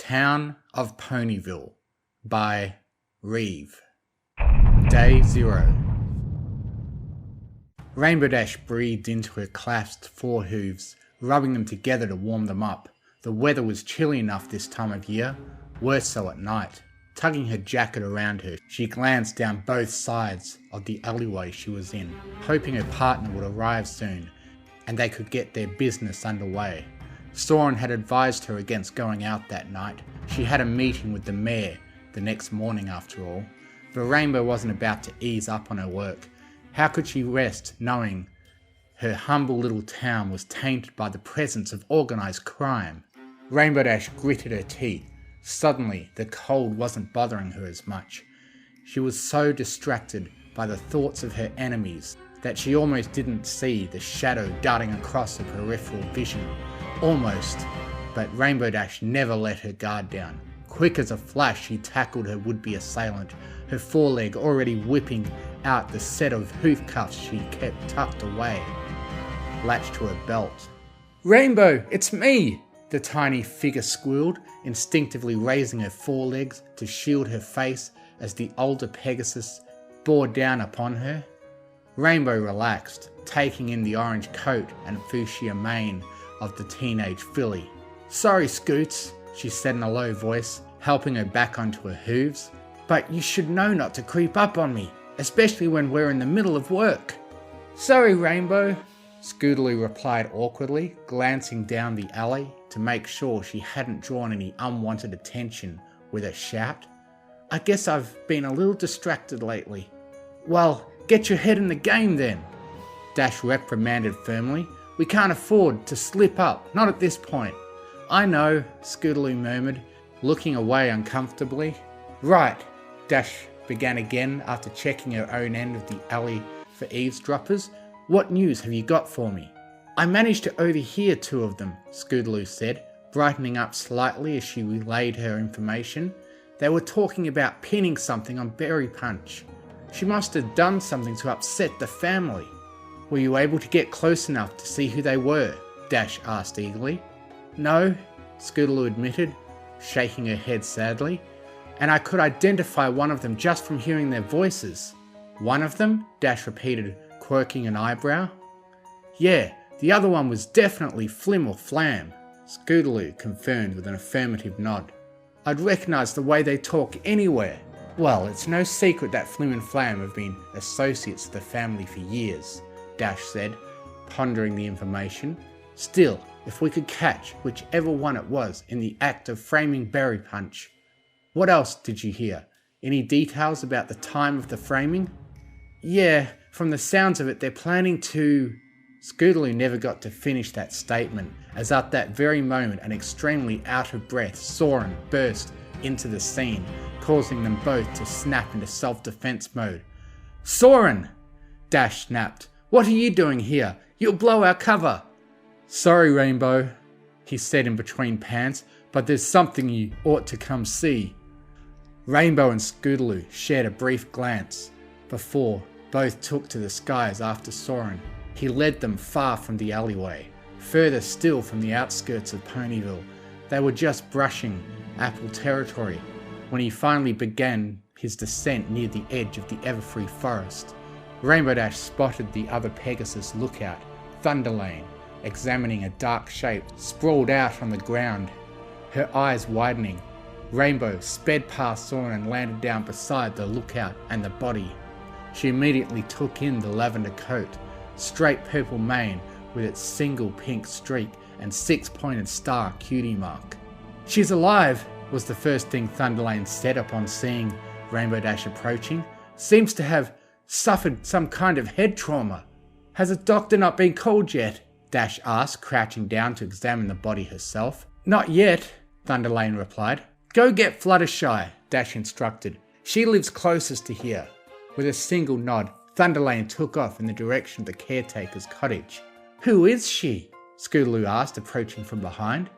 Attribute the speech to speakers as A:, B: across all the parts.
A: Town of Ponyville by Reeve. Day 0. Rainbow Dash breathed into her clasped forehooves, rubbing them together to warm them up. The weather was chilly enough this time of year, worse so at night. Tugging her jacket around her, she glanced down both sides of the alleyway she was in, hoping her partner would arrive soon, and they could get their business underway. Soren had advised her against going out that night. She had a meeting with the mare the next morning after all. But Rainbow wasn't about to ease up on her work. How could she rest knowing her humble little town was tainted by the presence of organised crime? Rainbow Dash gritted her teeth. Suddenly, the cold wasn't bothering her as much. She was so distracted by the thoughts of her enemies that she almost didn't see the shadow darting across her peripheral vision. Almost, but Rainbow Dash never let her guard down. Quick as a flash, she tackled her would-be assailant, her foreleg already whipping out the set of hoof cuffs she kept tucked away, latched to her belt. "Rainbow, it's me!" the tiny figure squealed, instinctively raising her forelegs to shield her face as the older Pegasus bore down upon her. Rainbow relaxed, taking in the orange coat and fuchsia mane of the teenage filly. "Sorry, Scoots," she said in a low voice, helping her back onto her hooves. "But you should know not to creep up on me, especially when we're in the middle of work." "Sorry, Rainbow," Scootaloo replied awkwardly, glancing down the alley to make sure she hadn't drawn any unwanted attention with a shout. "I guess I've been a little distracted lately." "Well, get your head in the game then," Dash reprimanded firmly. "We can't afford to slip up, not at this point." "I know," Scootaloo murmured, looking away uncomfortably. "Right," Dash began again after checking her own end of the alley for eavesdroppers. "What news have you got for me?" "I managed to overhear two of them," Scootaloo said, brightening up slightly as she relayed her information. "They were talking about pinning something on Berry Punch. She must have done something to upset the family." "Were you able to get close enough to see who they were?" Dash asked eagerly. "No," Scootaloo admitted, shaking her head sadly. "And I could identify one of them just from hearing their voices." "One of them?" Dash repeated, quirking an eyebrow. "Yeah, the other one was definitely Flim or Flam," Scootaloo confirmed with an affirmative nod. "I'd recognise the way they talk anywhere." "Well, it's no secret that Flim and Flam have been associates of the family for years," Dash said, pondering the information. "Still, if we could catch whichever one it was in the act of framing Berry Punch." "What else did you hear? Any details about the time of the framing?" "Yeah, from the sounds of it, they're planning to..." Scootaloo never got to finish that statement, as at that very moment an extremely out of breath Soren burst into the scene, causing them both to snap into self-defense mode. "Soren!" Dash snapped. "What are you doing here? You'll blow our cover." "Sorry, Rainbow," he said in between pants, "but there's something you ought to come see." Rainbow and Scootaloo shared a brief glance before both took to the skies after Soren. He led them far from the alleyway, further still from the outskirts of Ponyville. They were just brushing Apple territory when he finally began his descent near the edge of the Everfree Forest. Rainbow Dash spotted the other Pegasus lookout, Thunderlane, examining a dark shape sprawled out on the ground, her eyes widening. Rainbow sped past Soren and landed down beside the lookout and the body. She immediately took in the lavender coat, straight purple mane with its single pink streak and six-pointed star cutie mark. "She's alive," was the first thing Thunderlane said upon seeing Rainbow Dash approaching. "Seems to have suffered some kind of head trauma." "Has a doctor not been called yet?" Dash asked, crouching down to examine the body herself. "Not yet," Thunderlane replied. "Go get Fluttershy," Dash instructed. "She lives closest to here." With a single nod, Thunderlane took off in the direction of the caretaker's cottage. "Who is she?" Scootaloo asked, approaching from behind.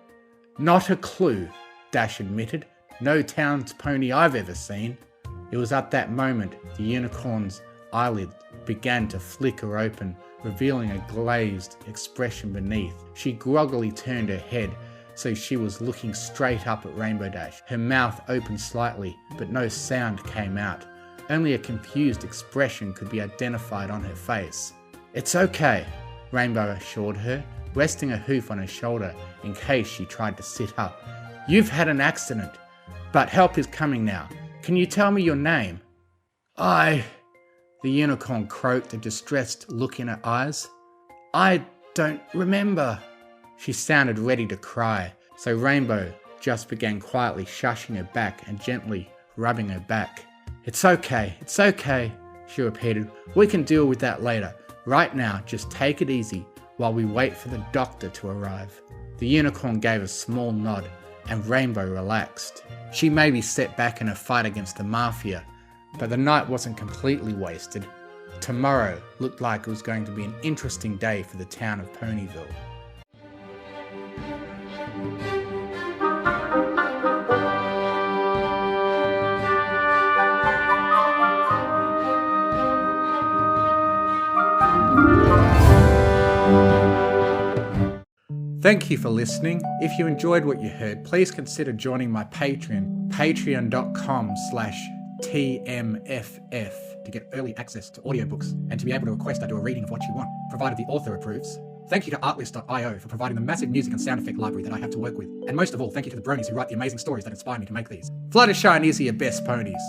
A: "Not a clue," Dash admitted. "No town's pony I've ever seen." It was at that moment the unicorn's eyelid began to flicker open, revealing a glazed expression beneath. She groggily turned her head, so she was looking straight up at Rainbow Dash. Her mouth opened slightly, but no sound came out. Only a confused expression could be identified on her face. "It's okay," Rainbow assured her, resting a hoof on her shoulder in case she tried to sit up. "You've had an accident, but help is coming now. Can you tell me your name?" The unicorn croaked, a distressed look in her eyes. "I don't remember." She sounded ready to cry, so Rainbow just began quietly shushing her back and gently rubbing her back. It's okay," she repeated. "We can deal with that later. Right now, just take it easy while we wait for the doctor to arrive." The unicorn gave a small nod, and Rainbow relaxed. She may be set back in her fight against the mafia, but the night wasn't completely wasted. Tomorrow looked like it was going to be an interesting day for the town of Ponyville. Thank you for listening. If you enjoyed what you heard, please consider joining my Patreon, patreon.com/TMFF, to get early access to audiobooks and to be able to request I do a reading of what you want, provided the author approves. Thank you to Artlist.io for providing the massive music and sound effect library that I have to work with. And most of all, thank you to the bronies who write the amazing stories that inspire me to make these. Fluttershy and Izzy are best ponies.